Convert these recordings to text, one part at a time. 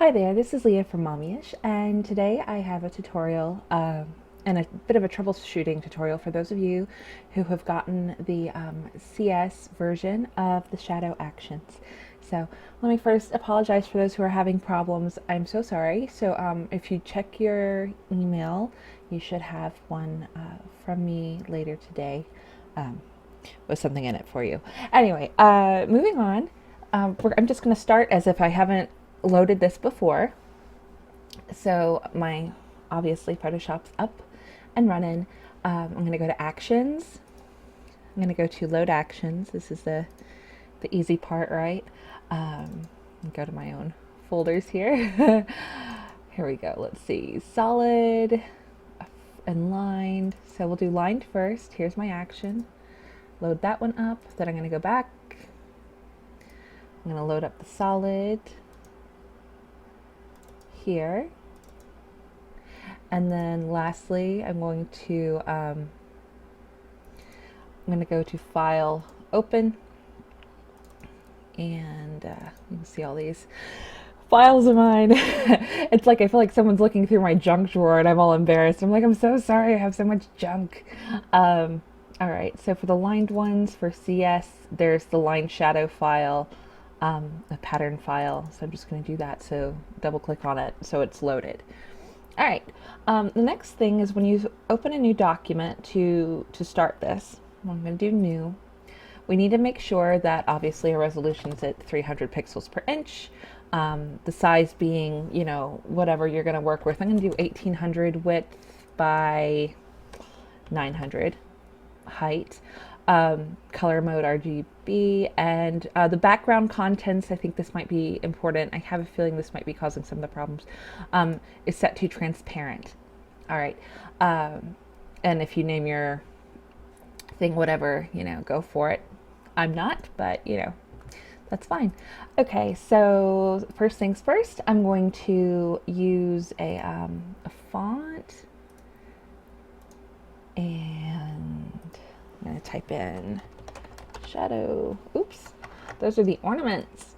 Hi there, this is Leah from Mommyish, and today I have a tutorial and a bit of a troubleshooting tutorial for those of you who have gotten the CS version of the shadow actions. So let me first apologize for those who are having problems. I'm so sorry. So if you check your email, you should have one from me later today with something in it for you. Anyway, moving on. I'm just going to start as if I haven't loaded this before. So my obviously Photoshop's up and running. I'm going to go to actions. I'm going to go to load actions. This is the easy part, right? Go to my own folders here. Here we go. Let's see. Solid and lined. So we'll do lined first. Here's my action. Load that one up. Then I'm going to go back. I'm going to load up the solid here. And then lastly, I'm going to go to File, Open, and you can see all these files of mine. It's like I feel like someone's looking through my junk drawer and I'm all embarrassed. I'm like, I'm so sorry I have so much junk. All right, so for the lined ones, for CS, there's the line shadow file, a pattern file. So I'm just going to do that. So double click on it so it's loaded. All right. The next thing is when you open a new document to start this, I'm going to do new. We need to make sure that obviously our resolution is at 300 pixels per inch. The size being, you know, whatever you're going to work with. I'm going to do 1800 width by 900 height. Color mode RGB, and the background contents, I think this might be important. I have a feeling this might be causing some of the problems, is set to transparent. All right. And if you name your thing whatever, you know, go for it. I'm not, but you know, that's fine. Okay, so first things first, I'm going to use a font, and I'm going to type in shadow. Oops, those are the ornaments.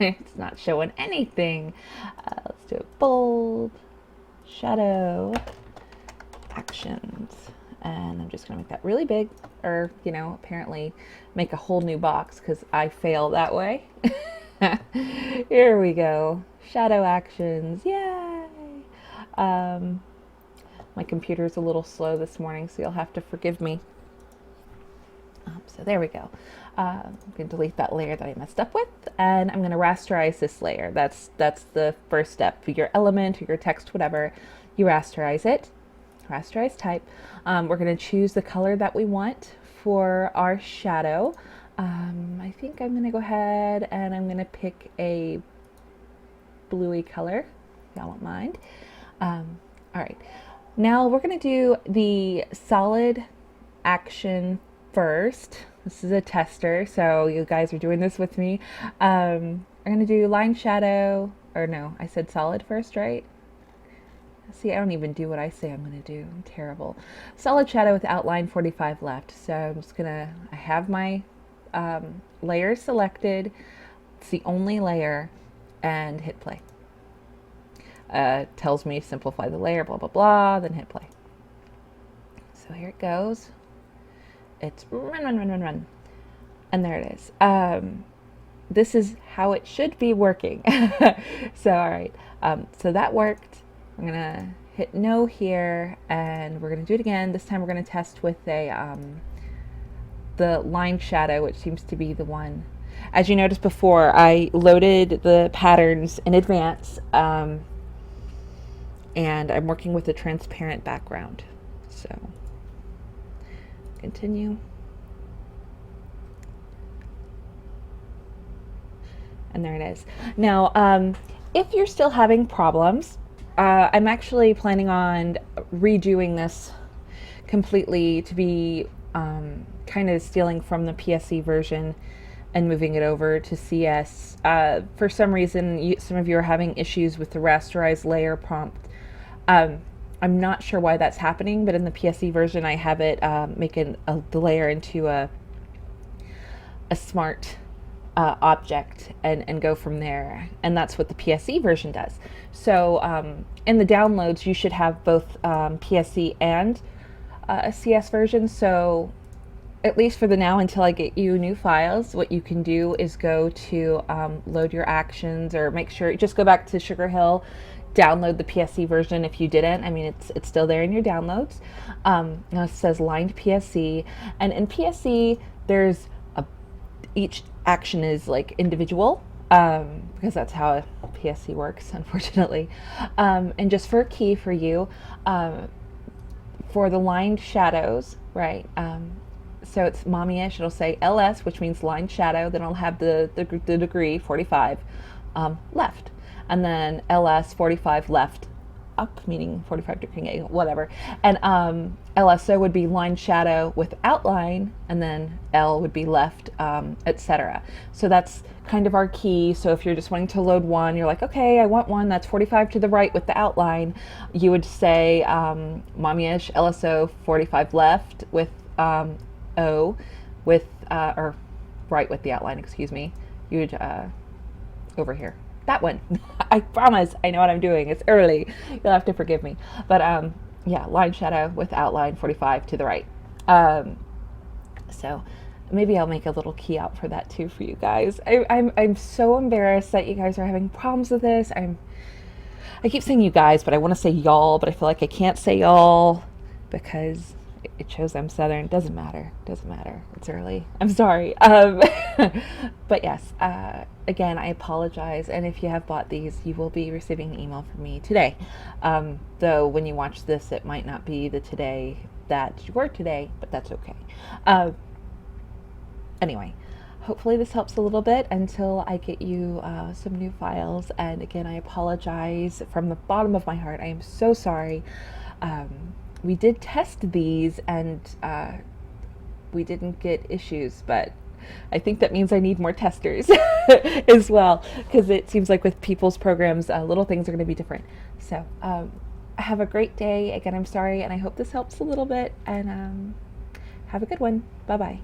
It's not showing anything. Let's do it bold, shadow, actions. And I'm just going to make that really big, or, you know, apparently make a whole new box because I fail that way. Here we go. Shadow actions. Yay! My computer's a little slow this morning, so you'll have to forgive me. So there we go. I'm going to delete that layer that I messed up with, and I'm going to rasterize this layer. That's the first step. For your element or your text, whatever, you rasterize it. Rasterize type. We're going to choose the color that we want for our shadow. I think I'm going to go ahead and I'm going to pick a bluey color, if y'all don't mind. All right. Now we're going to do the solid action first. This is a tester, so you guys are doing this with me. I'm going to do line shadow, or no, I said solid first, right? See, I don't even do what I say I'm going to do. I'm terrible. Solid shadow with outline 45 left. So I'm just going to, I have my layer selected. It's the only layer, and hit play. Tells me simplify the layer, blah, blah, blah, then hit play. So here it goes. It's run, run, run, run, run. And there it is. This is how it should be working. So, all right. So that worked. I'm going to hit no here, and we're going to do it again. This time we're going to test with a the line shadow, which seems to be the one. As you noticed before, I loaded the patterns in advance, and I'm working with a transparent background. So continue. And there it is. Now, if you're still having problems, I'm actually planning on redoing this completely to be kind of stealing from the PSE version and moving it over to CS. For some reason, some of you are having issues with the rasterized layer prompt. I'm not sure why that's happening, but in the PSE version, I have it making the layer into a smart object and go from there. And that's what the PSE version does. So in the downloads, you should have both PSE and a CS version. So at least for the now, until I get you new files, what you can do is go to load your actions, or make sure, just go back to Sugar Hill, download the PSE version if you didn't. I mean, it's still there in your downloads. Now it says lined PSE, and in PSE, there's each action is like individual, because that's how PSE works, unfortunately. And just for a key for you, for the lined shadows, right? So it's Mommyish, it'll say LS, which means lined shadow, then I'll have the degree, 45, left. And then LS, 45 left, up, meaning 45-degree angle, whatever. And LSO would be lined shadow with outline, and then L would be left, etc. So that's kind of our key. So if you're just wanting to load one, you're like, okay, I want one that's 45 to the right with the outline, you would say Mommyish, LSO, 45 left with O with, or right with the outline, excuse me. You would, over here. That one. I promise I know what I'm doing. It's early. You'll have to forgive me. But yeah, line shadow with outline, 45 to the right. So maybe I'll make a little key out for that too for you guys. I'm so embarrassed that you guys are having problems with this. I keep saying you guys, but I want to say y'all, but I feel like I can't say y'all because it shows I'm Southern. Doesn't matter. It's early. I'm sorry. But yes, again, I apologize. And if you have bought these, you will be receiving an email from me today. Though when you watch this, it might not be the today that you were today, but that's okay. Anyway, hopefully this helps a little bit until I get you some new files. And again, I apologize from the bottom of my heart. I am so sorry. We did test these and we didn't get issues, but I think that means I need more testers as well, because it seems like with people's programs, little things are going to be different. So have a great day. Again, I'm sorry, and I hope this helps a little bit, and have a good one. Bye-bye.